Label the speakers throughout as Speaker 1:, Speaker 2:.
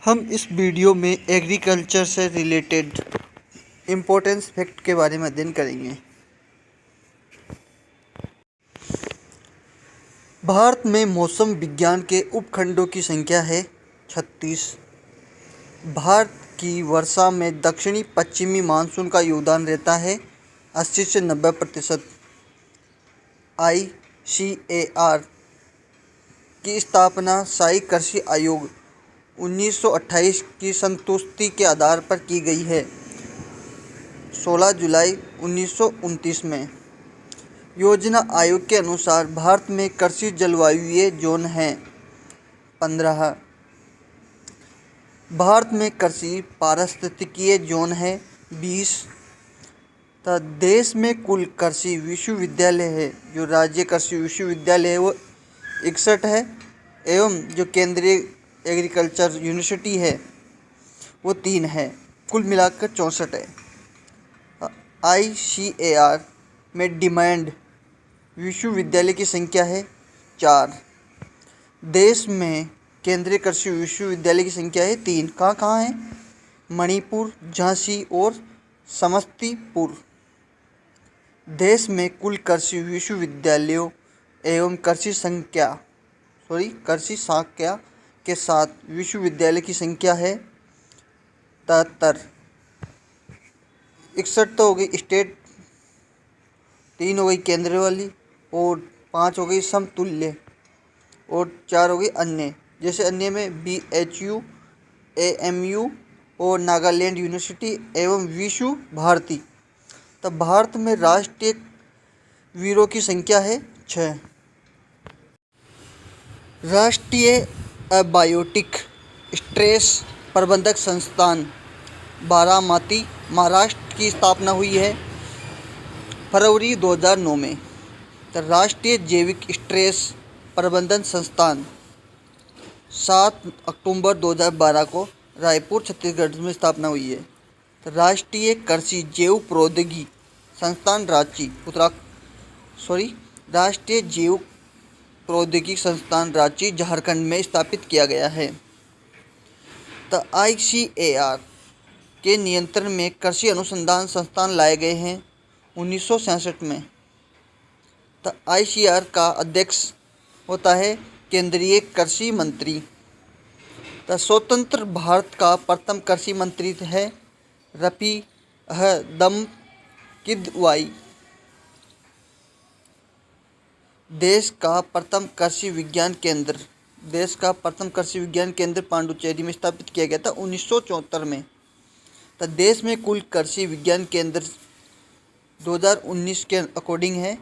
Speaker 1: हम इस वीडियो में एग्रीकल्चर से रिलेटेड इम्पोर्टेंस फैक्ट के बारे में अध्ययन करेंगे। भारत में मौसम विज्ञान के उपखंडों की संख्या है 36। भारत की वर्षा में दक्षिणी पश्चिमी मानसून का योगदान रहता है 80 से 90%। ICAR की स्थापना स्थायी कृषि आयोग 1928 की संतुष्टि के आधार पर की गई है 16 जुलाई 1929 में। योजना आयोग के अनुसार भारत में कृषि जलवायुीय जोन हैं 15। भारत में कृषि पारिस्थितिकीय जोन है 20। तथा देश में कुल कृषि विश्वविद्यालय है, जो राज्य कृषि विश्वविद्यालय है वो 61 है, एवं जो केंद्रीय एग्रीकल्चर यूनिवर्सिटी है वो 3 है, कुल मिलाकर 64 है। ICAR में डिमांड विश्वविद्यालय की संख्या है 4। देश में केंद्रीय कृषि विश्वविद्यालय की संख्या है 3। कहाँ है? मणिपुर, झांसी और समस्तीपुर। देश में कुल कृषि विश्वविद्यालयों एवं कृषि संख्या के साथ विश्वविद्यालय की संख्या है 73। 61 तो हो गई स्टेट, 3 हो गई केंद्र वाली, और 5 हो गई समतुल्य, और 4 हो गई अन्य। जैसे अन्य में BHU, AMU और नागालैंड यूनिवर्सिटी एवं विश्व भारती। तब भारत में राष्ट्रीय वीरों की संख्या है 6। राष्ट्रीय एबायोटिक स्ट्रेस प्रबंधक संस्थान बारामती, महाराष्ट्र की स्थापना हुई है फरवरी 2009 में। तो राष्ट्रीय जैविक स्ट्रेस प्रबंधन संस्थान 7 अक्टूबर 2012 को रायपुर, छत्तीसगढ़ में स्थापना हुई है। तो राष्ट्रीय कृषि जैव प्रौद्योगिकी संस्थान राष्ट्रीय जैव प्रौद्योगिकी संस्थान रांची, झारखंड में स्थापित किया गया है। तो ICAR के नियंत्रण में कृषि अनुसंधान संस्थान लाए गए हैं 1966 में। तो ICAR का अध्यक्ष होता है केंद्रीय कृषि मंत्री। तो स्वतंत्र भारत का प्रथम कृषि मंत्री है रफी अहमद किदवाई। देश का प्रथम कृषि विज्ञान केंद्र पांडुचेरी में स्थापित किया गया था 1974 में। तो देश में कुल कृषि विज्ञान केंद्र 2019 के अकॉर्डिंग है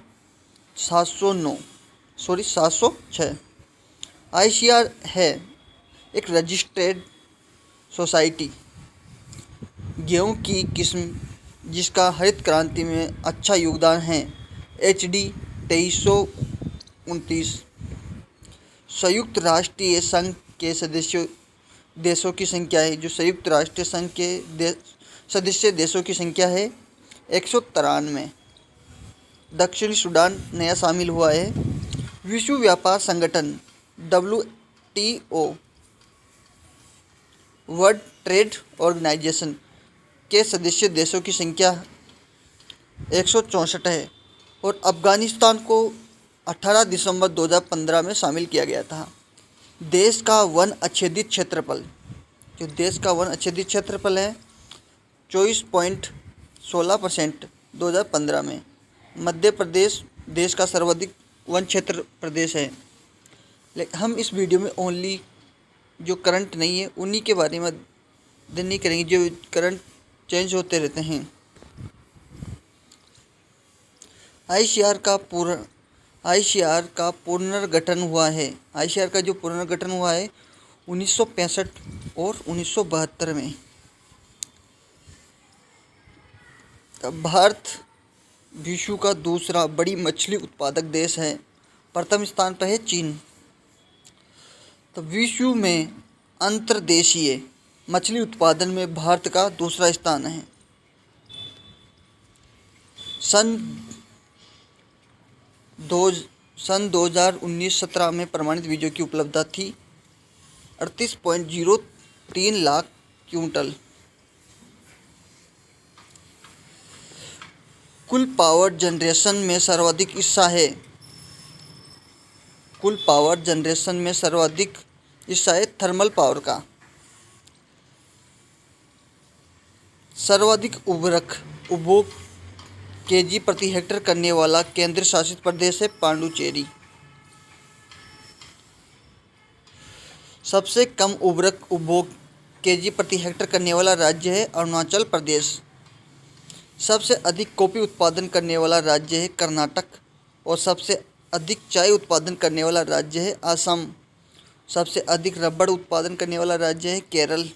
Speaker 1: 706। ICAR है एक रजिस्टर्ड सोसाइटी। गेहूं की किस्म जिसका हरित क्रांति में अच्छा योगदान है HD 2329। संयुक्त राष्ट्रीय संघ के देशों की संख्या है, जो संयुक्त राष्ट्रीय संघ के सदस्य देशों की संख्या है 193। दक्षिणी सूडान नया शामिल हुआ है। विश्व व्यापार संगठन WTO, वर्ल्ड ट्रेड ऑर्गेनाइजेशन के सदस्य देशों की संख्या 164 है। और अफ़गानिस्तान को 18 दिसंबर 2015 में शामिल किया गया था। देश का वन अच्छेदित क्षेत्रफल है 24.16% 2015 में। मध्य प्रदेश देश का सर्वाधिक वन क्षेत्र प्रदेश है। लेकिन हम इस वीडियो में ओनली जो करंट नहीं है उन्हीं के बारे में अध्ययन नहीं करेंगे, जो करंट चेंज होते रहते हैं। ICAR का पुनर्गठन हुआ है। ICAR का जो पुनर्गठन हुआ है 1965 और 1972 में। भारत विश्व का दूसरा बड़ी मछली उत्पादक देश है। प्रथम स्थान पर है चीन। तो विश्व में अंतर्देशीय मछली उत्पादन में भारत का दूसरा स्थान है। सन 2019-17 में प्रमाणित बीजों की उपलब्धता थी 38.0 3 लाख क्विंटल। कुल पावर जनरेशन में सर्वाधिक हिस्सा है थर्मल पावर का। सर्वाधिक उर्वरक उपभोग केजी प्रति हेक्टेयर करने वाला केंद्र शासित प्रदेश है पांडुचेरी। सबसे कम उर्वरक उपभोग केजी प्रति हेक्टेयर करने वाला राज्य है अरुणाचल प्रदेश। सबसे अधिक कॉफी उत्पादन करने वाला राज्य है कर्नाटक और सबसे अधिक चाय उत्पादन करने वाला राज्य है असम। सबसे अधिक रबड़ उत्पादन करने वाला राज्य है केरल।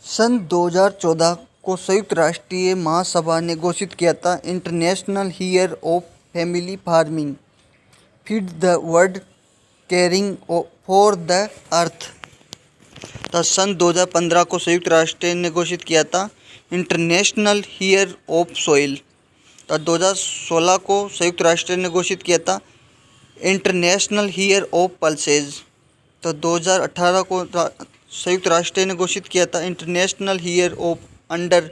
Speaker 1: सन 2014 को संयुक्त राष्ट्रीय महासभा ने घोषित किया था international year of family farming, feed the world, caring for the earth. तो सन 2015 को संयुक्त राष्ट्र ने घोषित किया था इंटरनेशनल ईयर ऑफ सॉइल। तो 2016 को संयुक्त राष्ट्र ने घोषित किया था इंटरनेशनल ईयर ऑफ पल्सेज। तो 2018 को संयुक्त राष्ट्र ने घोषित किया था international year of under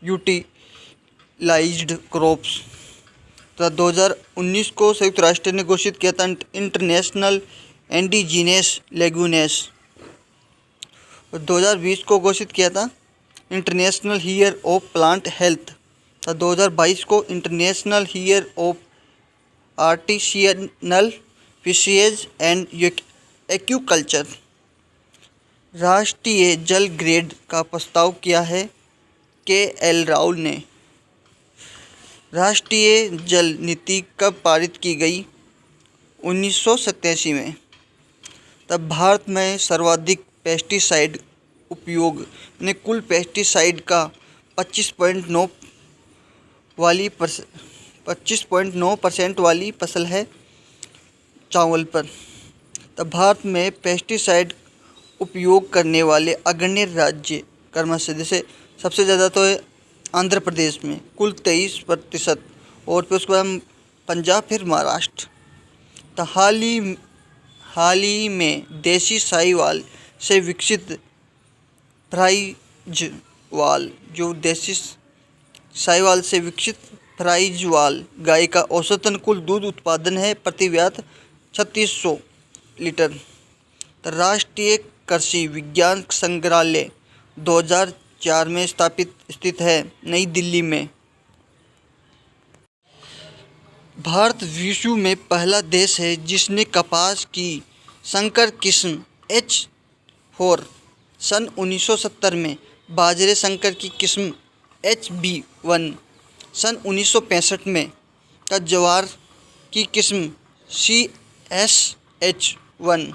Speaker 1: utilised crops. तो 2019 को संयुक्त राष्ट्र ने घोषित किया था इंटरनेशनल इंडिजिनस लेगुनेस। 2020 को घोषित किया था international year of plant health. 2022 को international year of artisanal fisheries and aquaculture. राष्ट्रीय जल ग्रेड का प्रस्ताव किया है के.एल. राहुल ने। राष्ट्रीय जल नीति कब पारित की गई? 1987 में। तब भारत में सर्वाधिक पेस्टिसाइड उपयोग ने कुल पेस्टिसाइड का 25.9% वाली फसल है चावल पर। तब भारत में पेस्टिसाइड उपयोग करने वाले अग्रणी राज्य क्रमशः जैसे सबसे ज़्यादा तो है आंध्र प्रदेश में कुल 23% और फिर उसके बाद पंजाब, फिर महाराष्ट्र। तो हाल ही में देसी साहीवाल से विकसित फ्राइजवाल गाय का औसतन कुल दूध उत्पादन है प्रति व्यात 3600 लीटर। तो राष्ट्रीय कृषि विज्ञान संग्रहालय 2004 में स्थित है नई दिल्ली में। भारत विश्व में पहला देश है जिसने कपास की संकर किस्म H4 सन 1970 में, बाजरे संकर की किस्म HB1 सन 1965 में, का ज्वार की किस्म CSH1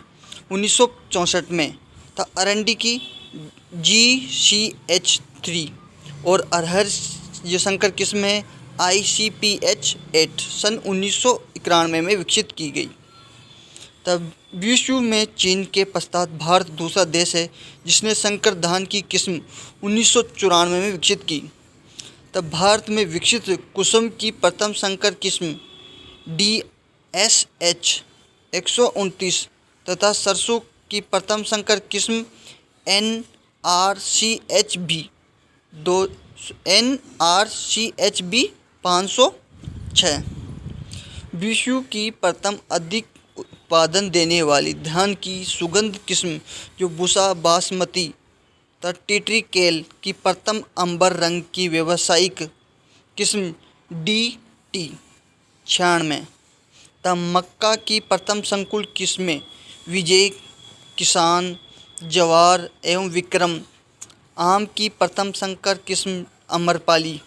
Speaker 1: 1964 में, था अरंडी की GCH3 और अरहर जो संकर किस्म है ICPH8 सन 1991 में विकसित की गई। तब विश्व में चीन के पश्चात भारत दूसरा देश है जिसने संकर धान की किस्म 1994 में विकसित की। तब भारत में विकसित कुसुम की प्रथम संकर किस्म DSH 129 तथा सरसों की प्रथम संकर किस्म NRCHB 506। विश्व की प्रथम अधिक उत्पादन देने वाली धान की सुगंध किस्म जो बुसा बासमती तथा टिट्रिकेल की प्रथम अंबर रंग की व्यावसायिक किस्म DT 96। तब मक्का की प्रथम संकुल किस्में विजय, किसान, जवार एवं विक्रम। आम की प्रथम संकर किस्म अमरपाली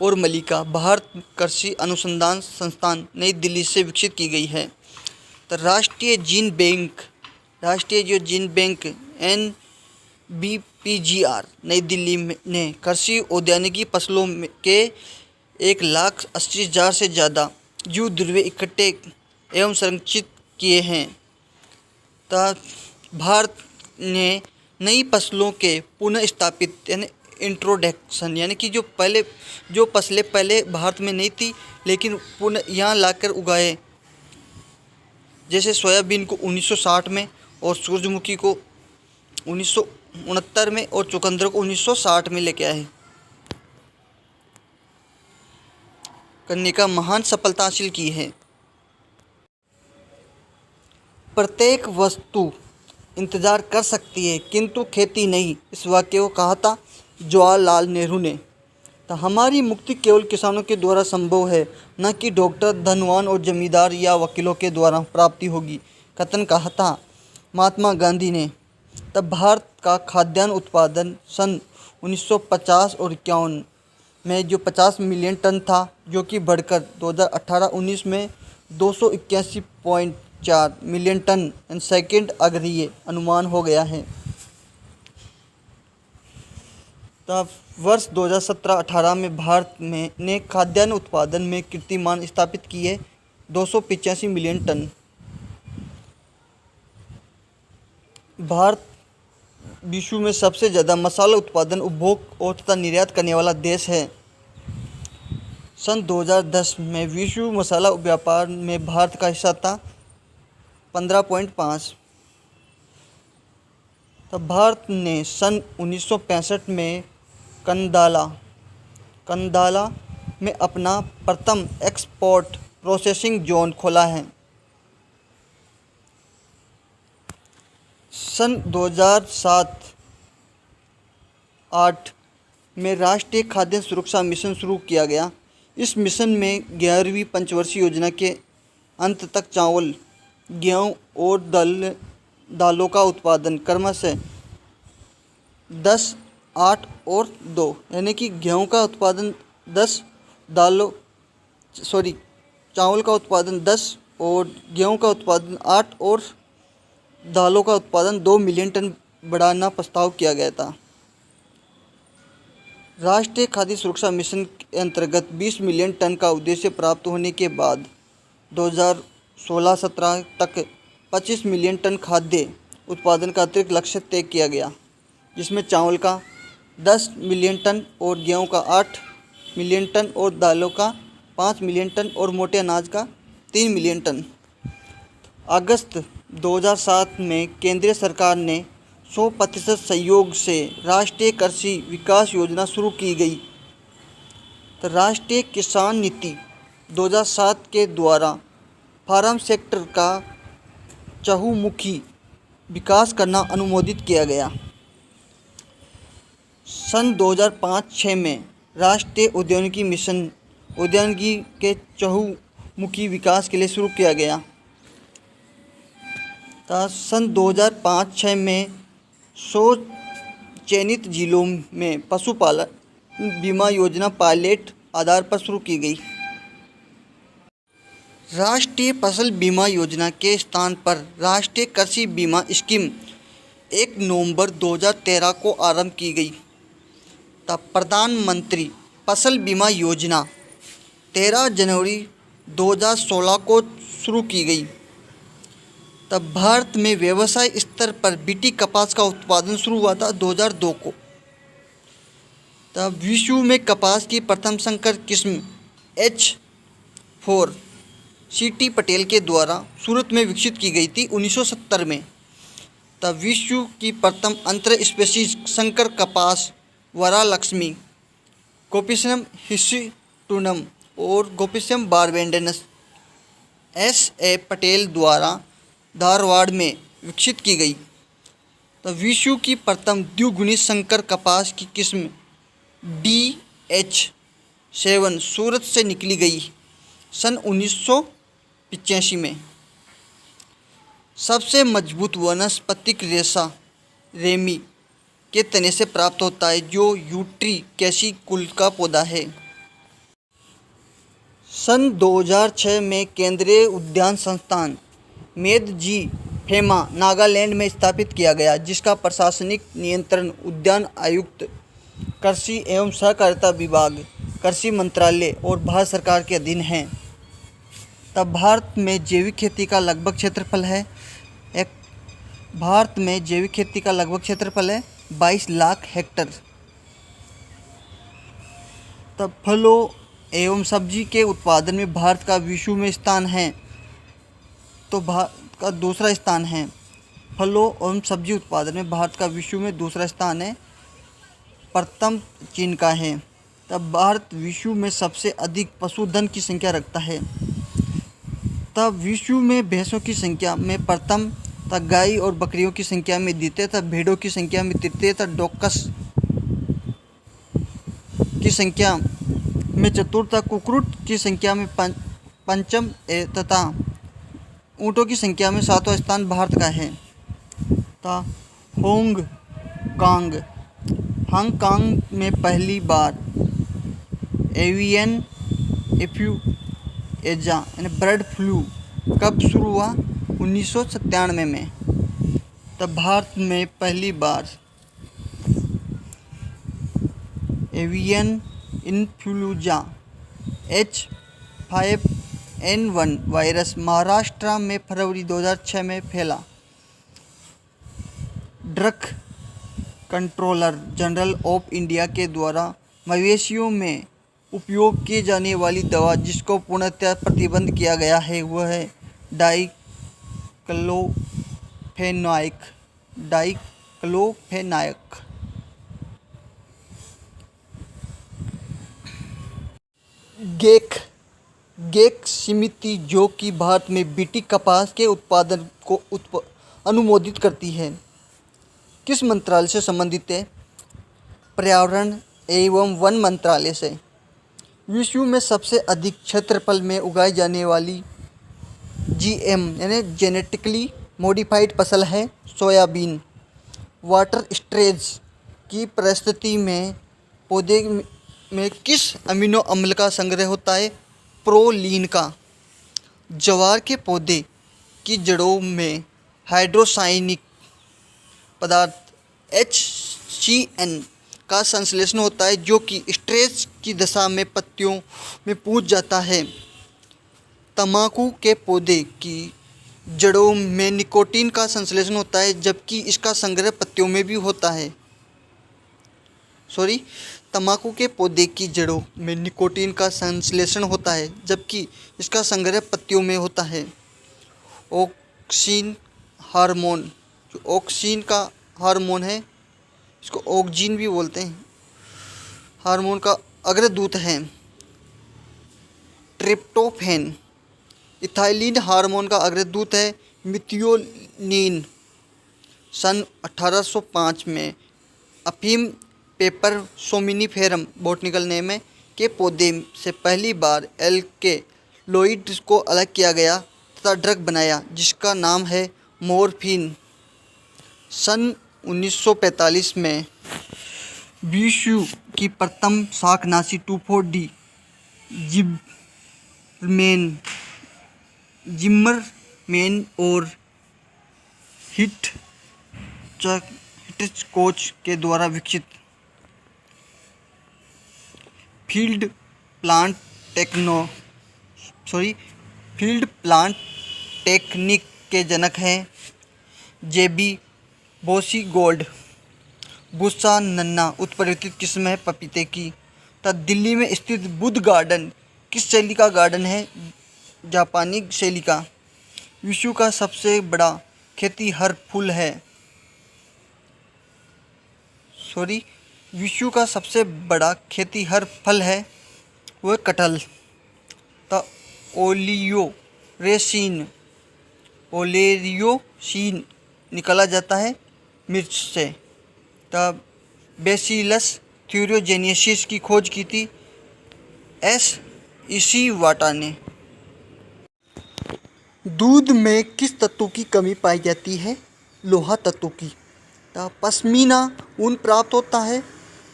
Speaker 1: और मलिका भारत कृषि अनुसंधान संस्थान नई दिल्ली से विकसित की गई है। तो राष्ट्रीय जीन बैंक NBPGR नई दिल्ली ने कृषि औद्यानिकी फसलों के 1,80,000 से ज़्यादा जीव ध्रुव इकट्ठे एवं संरक्षित किए हैं। तथा भारत ने नई फसलों के पुनः स्थापित यानी इंट्रोडक्शन यानी कि जो फसलें पहले भारत में नहीं थी लेकिन पुनः यहाँ लाकर उगाए जैसे सोयाबीन को 1960 में और सूरजमुखी को 1969 में और चुकंदर को 1960 में लेके आए, करने का महान सफलता हासिल की है। प्रत्येक वस्तु इंतज़ार कर सकती है किंतु खेती नहीं, इस वाक्य को कहा था जवाहरलाल नेहरू ने। तो हमारी मुक्ति केवल किसानों के द्वारा संभव है, न कि डॉक्टर, धनवान और जमींदार या वकीलों के द्वारा प्राप्ति होगी, कथन कहा था महात्मा गांधी ने। तब भारत का खाद्यान्न उत्पादन सन 1950 और 51 में जो 50 मिलियन टन था, जो कि बढ़कर 2018-19 में 281.4 मिलियन टन एंड सेकेंड अग्रीय अनुमान हो गया है। तब वर्ष 2017-18 में भारत में ने खाद्यान्न उत्पादन में कीर्तिमान स्थापित किए 285 मिलियन टन। भारत विश्व में सबसे ज़्यादा मसाला उत्पादन, उपभोग और तथा निर्यात करने वाला देश है। सन 2010 में विश्व मसाला व्यापार में भारत का हिस्सा था 15.5। तब भारत ने सन 1965 में कंदाला में अपना प्रथम एक्सपोर्ट प्रोसेसिंग जोन खोला है। सन 2007-08 में राष्ट्रीय खाद्य सुरक्षा मिशन शुरू किया गया। इस मिशन में 11वीं पंचवर्षीय योजना के अंत तक चावल, गेहूं और दालों का उत्पादन क्रमशः 10, 8 और 2, यानी कि गेहूं का उत्पादन 10, चावल का उत्पादन 10 और गेहूं का उत्पादन 8 और दालों का उत्पादन 2 मिलियन टन बढ़ाना प्रस्ताव किया गया था। राष्ट्रीय खाद्य सुरक्षा मिशन के अंतर्गत 20 मिलियन टन का उद्देश्य प्राप्त होने के बाद 2016-17 तक 25 मिलियन टन खाद्य उत्पादन का अतिरिक्त लक्ष्य तय किया गया, जिसमें चावल का 10 मिलियन टन और गेहूं का 8 मिलियन टन और दालों का 5 मिलियन टन और मोटे अनाज का 3 मिलियन टन। अगस्त 2007 में केंद्रीय सरकार ने 100% सहयोग से राष्ट्रीय कृषि विकास योजना शुरू की गई। तो राष्ट्रीय किसान नीति 2007 के द्वारा फार्म सेक्टर का चहुमुखी विकास करना अनुमोदित किया गया। सन 2005-06 में राष्ट्रीय उद्यानिकी मिशन उद्यानिकी के चहुमुखी विकास के लिए शुरू किया गया। सन 2005-06 में 100 चयनित जिलों में पशुपालन बीमा योजना पायलट आधार पर शुरू की गई। राष्ट्रीय फसल बीमा योजना के स्थान पर राष्ट्रीय कृषि बीमा स्कीम 1 नवंबर 2013 को आरंभ की गई। तब प्रधानमंत्री फसल बीमा योजना 13 जनवरी 2016 को शुरू की गई। तब भारत में व्यवसाय स्तर पर बीटी कपास का उत्पादन शुरू हुआ था 2002 को। तब विश्व में कपास की प्रथम संकर किस्म H4 C.T. पटेल के द्वारा सूरत में विकसित की गई थी 1970 में। तब विश्व की प्रथम अंतर स्पेसीज संकर कपास वरालक्ष्मी, गोपिसम हिस्टूनम और गोपिसम बारबेंडेनस S.A. पटेल द्वारा धारवाड़ में विकसित की गई। तो विश्व की प्रथम द्विगुणी संकर कपास की किस्म DH7 सूरत से निकली गई सन 1985 में। सबसे मजबूत वनस्पतिक रेशा रेमी के तने से प्राप्त होता है, जो यूट्रिकेसी कुल का पौधा है। सन 2006 में केंद्रीय उद्यान संस्थान मेदजी-फेमा नागालैंड में स्थापित किया गया, जिसका प्रशासनिक नियंत्रण उद्यान आयुक्त, कृषि एवं सहकारिता विभाग, कृषि मंत्रालय और भारत सरकार के अधीन है। तब भारत में जैविक खेती का लगभग क्षेत्रफल है 22 लाख हेक्टेयर। तब फलों एवं सब्जी के उत्पादन में भारत का विश्व में स्थान है। तो का दूसरा स्थान है। फलों एवं सब्जी उत्पादन में भारत का विश्व में दूसरा स्थान है, प्रथम चीन का है। तब भारत विश्व में सबसे अधिक पशुधन की संख्या रखता है। तब विश्व में भैंसों की संख्या में प्रथम, तब गाय और बकरियों की संख्या में द्वितीय, तब भेड़ों की संख्या में तृतीय, तब डॉक्कस की संख्या में चतुर्थ, कुक्कुट की संख्या में पंचम तथा ऊँटों की संख्या में सातवां स्थान भारत का है। हांगकांग में पहली बार एवियन इन्फ्लुएंजा यानी बर्ड फ्लू कब शुरू हुआ? 1997 में। तब भारत में पहली बार avian influenza H5N1 virus Maharashtra में फरवरी 2006 में फैला। Drug controller general of India के द्वारा मवेशियों में उपयोग की जाने वाली दवा जिसको पूर्णतः प्रतिबंध किया गया है वह है डाइक्लोफेनाक। गेक समिति जो कि भारत में बीटी कपास के उत्पादन को अनुमोदित करती है, किस मंत्रालय से संबंधित है? पर्यावरण एवं वन मंत्रालय से। विश्व में सबसे अधिक क्षेत्रफल में उगाई जाने वाली GM यानी जेनेटिकली मॉडिफाइड फसल है सोयाबीन। वाटर स्टेज की परिस्थिति में पौधे में किस अमीनो अम्ल का संग्रह होता है? प्रोलीन का। ज्वार के पौधे की जड़ों में हाइड्रोसायनिक पदार्थ HCN का संश्लेषण होता है जो कि स्ट्रेस की दशा में पत्तियों में पूज जाता है। तंबाकू के पौधे की जड़ों में निकोटीन का संश्लेषण होता है जबकि इसका संग्रह पत्तियों में भी होता है। तंबाकू के पौधे की जड़ों में निकोटीन का संश्लेषण होता है जबकि इसका संग्रह पत्तियों में होता है। ऑक्सिन हार्मोन, जो ऑक्सिन का हार्मोन है, इसको ऑक्सिन भी बोलते हैं, हार्मोन का अग्रदूत है। ट्रिप्टोफैन इथाइलिन हार्मोन का अग्रदूत है। मिथियोनिन सन 1805 में अफीम पेपर सोमिनिफेरम बॉटनिकल नेम है के पौधे से पहली बार एल्केलॉइड को अलग किया गया तथा ड्रग बनाया जिसका नाम है मॉर्फिन। सन 1945 में विश्व की प्रथम शाकनाशी 2,4-D जिम्मरमैन और हिटचकॉक के द्वारा विकसित फील्ड प्लांट टेक्निक के जनक हैं जेबी बोसी गोल्ड। बुस्सा नन्ना उत्परिवर्तित किस्म है पपीते की। तथा दिल्ली में स्थित बुद्ध गार्डन किस शैली का गार्डन है? जापानी शैली का। विश्व का सबसे बड़ा खेतीहर फूल है विश्व का सबसे बड़ा खेतीहर फल है वह कटहल। द ओलेरियोसिन निकाला जाता है मिर्च से। तब बेसिलस थ्यूरोजेनेसिस की खोज की थी इशिवाटा ने। दूध में किस तत्व की कमी पाई जाती है? लोहा तत्व की। तब पश्मीना ऊन प्राप्त होता है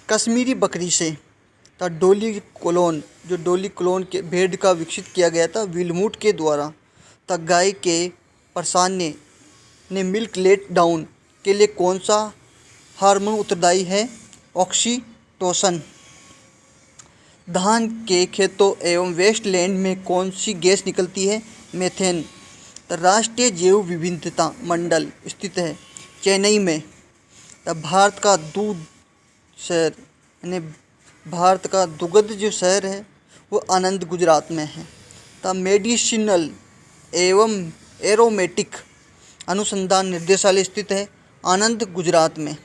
Speaker 1: कश्मीरी बकरी से। तब डोली क्लोन के भेड़ का विकसित किया गया था विलमूट के द्वारा। तब गाय के प्रसान ने मिल्क लेट डाउन के लिए कौन सा हार्मोन उत्तरदायी है? ऑक्सीटोसिन। धान के खेतों एवं वेस्टलैंड में कौन सी गैस निकलती है? मीथेन। राष्ट्रीय जैव विविधता मंडल स्थित है चेन्नई में। तब भारत का दुग्ध जो शहर है वो आनंद गुजरात में है। तब मेडिसिनल एवं एरोमेटिक अनुसंधान निर्देशालय स्थित है आनंद, गुजरात में।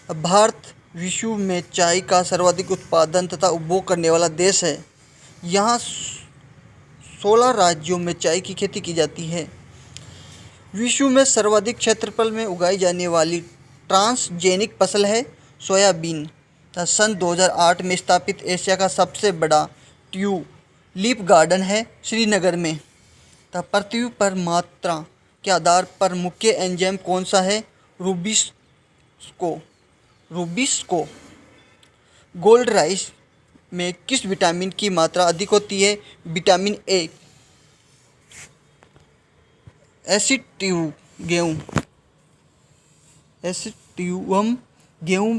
Speaker 1: अब भारत विश्व में चाय का सर्वाधिक उत्पादन तथा उपभोग करने वाला देश है। यहाँ 16 राज्यों में चाय की खेती की जाती है। विश्व में सर्वाधिक क्षेत्रफल में उगाई जाने वाली ट्रांसजेनिक फसल है सोयाबीन। सन 2008 में स्थापित एशिया का सबसे बड़ा ट्यूलिप गार्डन है श्रीनगर में। पृथ्वी पर मात्रा के आधार पर मुख्य एंजाइम कौन सा है? रूबिस्को। गोल्ड राइस में किस विटामिन की मात्रा अधिक होती है? Vitamin A. एसिटिव गेहूँ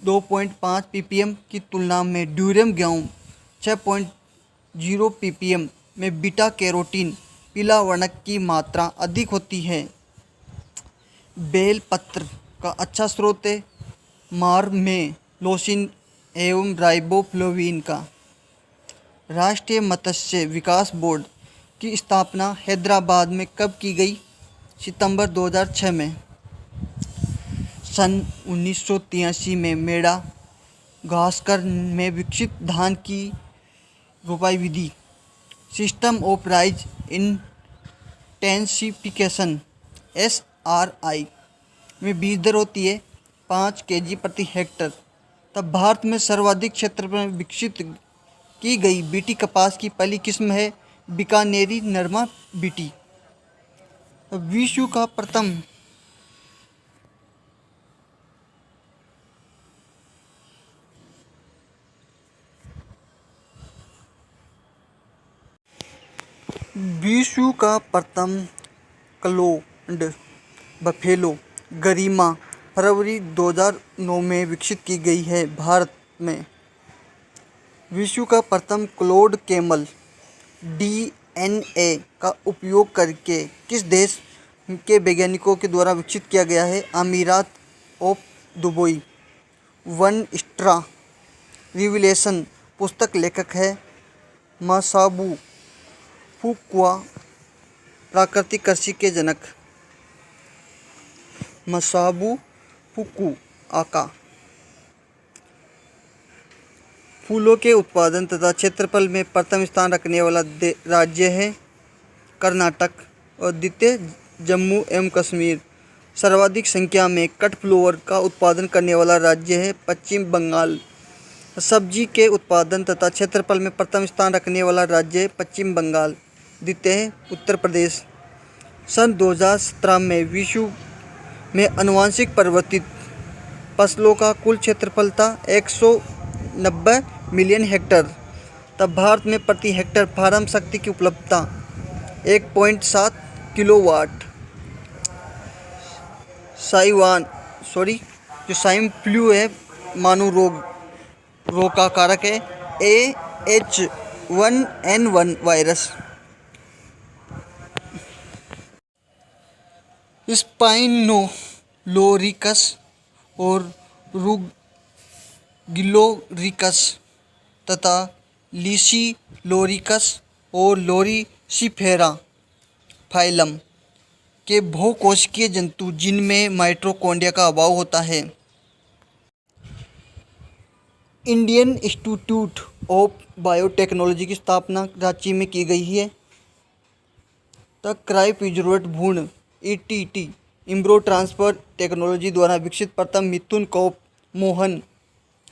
Speaker 1: 2.5 ppm की तुलना में ड्यूरम गेहूँ 6.0 ppm में बीटा कैरोटीन पीला वर्णक की मात्रा अधिक होती है। बेल पत्र का अच्छा स्रोत है में लोसिन एवं राइबोफ्लोविन का। राष्ट्रीय मत्स्य विकास बोर्ड की स्थापना हैदराबाद में कब की गई? सितंबर 2006 में। सन 1983 में मेडागास्कर में विकसित धान की रोपाई विधि system of rice intensification SRI में बीज दर होती है 5 kg प्रति हेक्टर। तब भारत में सर्वाधिक क्षेत्र में विकसित की गई बीटी कपास की पहली किस्म है बीकानेरी नरमा बीटी। विश्व का प्रथम क्लोन्ड बफेलो गरिमा फरवरी 2009 में विकसित की गई है भारत में। विश्व का प्रथम क्लोन्ड कैमल DNA का उपयोग करके किस देश के वैज्ञानिकों के द्वारा विकसित किया गया है? अमीरात of Dubai. One straw revelation पुस्तक लेखक है मासाबू फुकुआ। प्राकृतिक कृषि के जनक मासाबू फुकुआका। फूलों के उत्पादन तथा क्षेत्रफल में प्रथम स्थान रखने वाला राज्य है कर्नाटक और द्वितीय जम्मू एवं कश्मीर। सर्वाधिक संख्या में कटफ्लावर का उत्पादन करने वाला राज्य है पश्चिम बंगाल। सब्जी के उत्पादन तथा क्षेत्रफल में प्रथम स्थान रखने वाला राज्य है पश्चिम बंगाल, द्वितीय है उत्तर प्रदेश। सन 2017 में विश्व में आनुवंशिक परिवर्तित फसलों का कुल क्षेत्रफल था 190 मिलियन हेक्टेयर। तब भारत में प्रति हेक्टेयर फार्म शक्ति की उपलब्धता 1.7 किलोवाट। स्वाइन फ्लू है मानव रोग का कारक है H1N1 वायरस। स्पाइनोलोरिकस और रुगिलोरिकस तथा लिसिलोरिकस और लोरिसिफेरा फाइलम के बहुकोशिकीय जंतु जिनमें माइटोकॉन्ड्रिया का अभाव होता है। इंडियन इंस्टीट्यूट ऑफ बायोटेक्नोलॉजी की स्थापना रांची में की गई है। तक क्रायोप्रिजर्वेट भ्रूण ETT इम्ब्रो ट्रांसफर टेक्नोलॉजी द्वारा विकसित प्रथम मिथुन कॉप मोहन।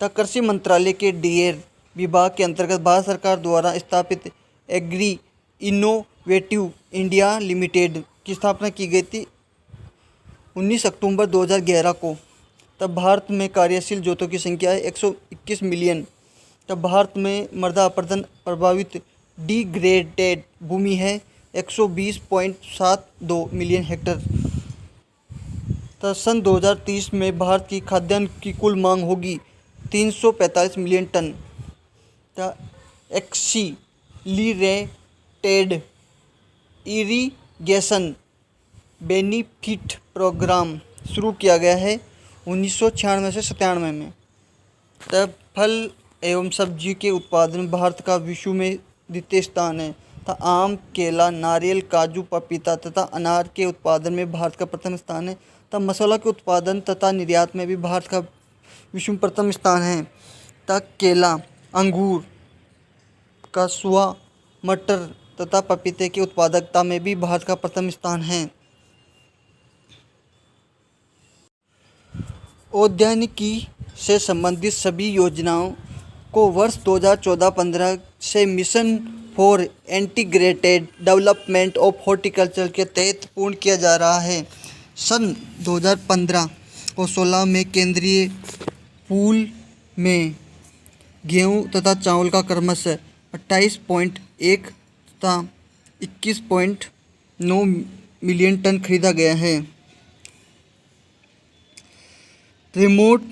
Speaker 1: तक कृषि मंत्रालय के DARE विभाग के अंतर्गत भारत सरकार द्वारा स्थापित एग्री इनोवेटिव इंडिया लिमिटेड की स्थापना की गई थी 19 अक्टूबर 2011 को। तब भारत में कार्यशील जोतों की संख्या है 121 मिलियन। तब भारत में मृदा अपरदन प्रभावित डिग्रेडेड भूमि है 120.72 मिलियन हेक्टेयर। तब सन 2030 में भारत की खाद्यान्न की कुल मांग होगी 345 million ton. Accelerated irrigation benefit programme शुरू किया गया है 1996 से 97 में। तब फल एवं सब्जी के उत्पादन में भारत का विश्व में द्वितीय स्थान है। तो आम, केला, नारियल, काजू, पपीता तथा अनार के उत्पादन में भारत का प्रथम स्थान है। तो मसाला के उत्पादन तथा निर्यात में भी भारत का विश्व में प्रथम स्थान है। तो केला, अंगूर, कसुआ, मटर तथा पपीते की उत्पादकता में भी भारत का प्रथम स्थान है। औद्यानिकी से संबंधित सभी योजनाओं को वर्ष 2014-15 से mission for integrated development of horticulture के तहत पूर्ण किया जा रहा है। सन 2015 और 16 में केंद्रीय पूल में गेहूं तथा चावल का क्रमशः 28.1 तथा 21.9 मिलियन टन खरीदा गया है। रिमोट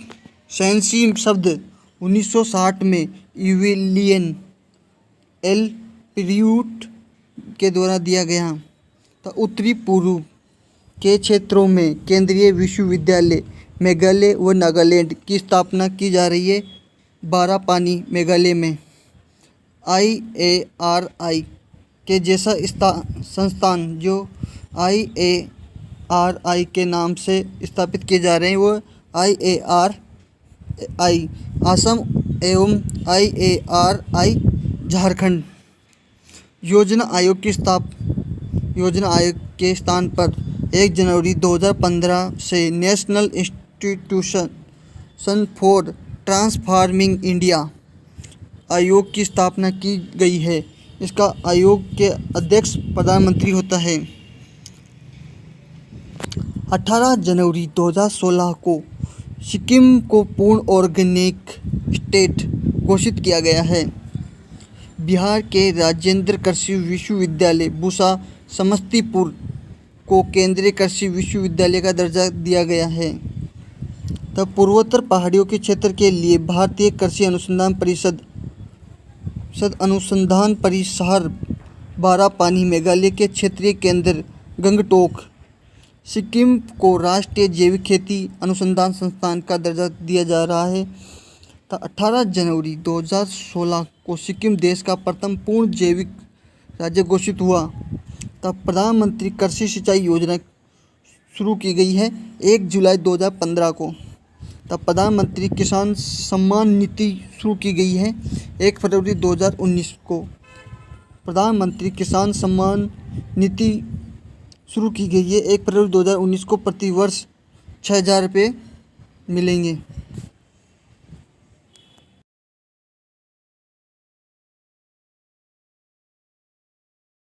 Speaker 1: सेंसिंग शब्द 1960 में यूलियन एल प्रियूट के द्वारा दिया गया। तो उत्तरी पूर्व के क्षेत्रों में केंद्रीय विश्वविद्यालय मेघालय व नागालैंड की स्थापना की जा रही है। बारापानी मेघालय में IARI के जैसा संस्थान जो IARI के नाम से स्थापित किए जा रहे हैं वो IARI असम एवं IARI झारखंड। योजना आयोग के स्थान पर 1 जनवरी 2015 से national institution for transforming India आयोग की स्थापना की गई है। इसका आयोग के अध्यक्ष प्रधानमंत्री होता है। 18 जनवरी 2016 को सिक्किम को पूर्ण ऑर्गेनिक स्टेट घोषित किया गया है। बिहार के राजेंद्र कृषि विश्वविद्यालय बुसा समस्तीपुर को केंद्रीय कृषि विश्वविद्यालय का दर्जा दिया गया है। तब पूर्वोत्तर पहाड़ियों के क्षेत्र के लिए भारतीय कृषि अनुसंधान परिसर बारापानी मेघालय के क्षेत्रीय केंद्र गंगटोक, सिक्किम को राष्ट्रीय जैविक खेती अनुसंधान संस्थान का दर्जा दिया जा रहा है। तो 18 जनवरी 2016 को सिक्किम देश का प्रथम पूर्ण जैविक राज्य घोषित हुआ। तब प्रधानमंत्री कृषि सिंचाई योजना शुरू की गई है 1 जुलाई 2015 को। तब प्रधानमंत्री किसान सम्मान निधि शुरू की गई है 1 फरवरी 2019 को। प्रधानमंत्री किसान सम्मान निधि शुरू की गई है 1 फरवरी 2019 को। प्रति वर्ष 6,000 रुपये मिलेंगे।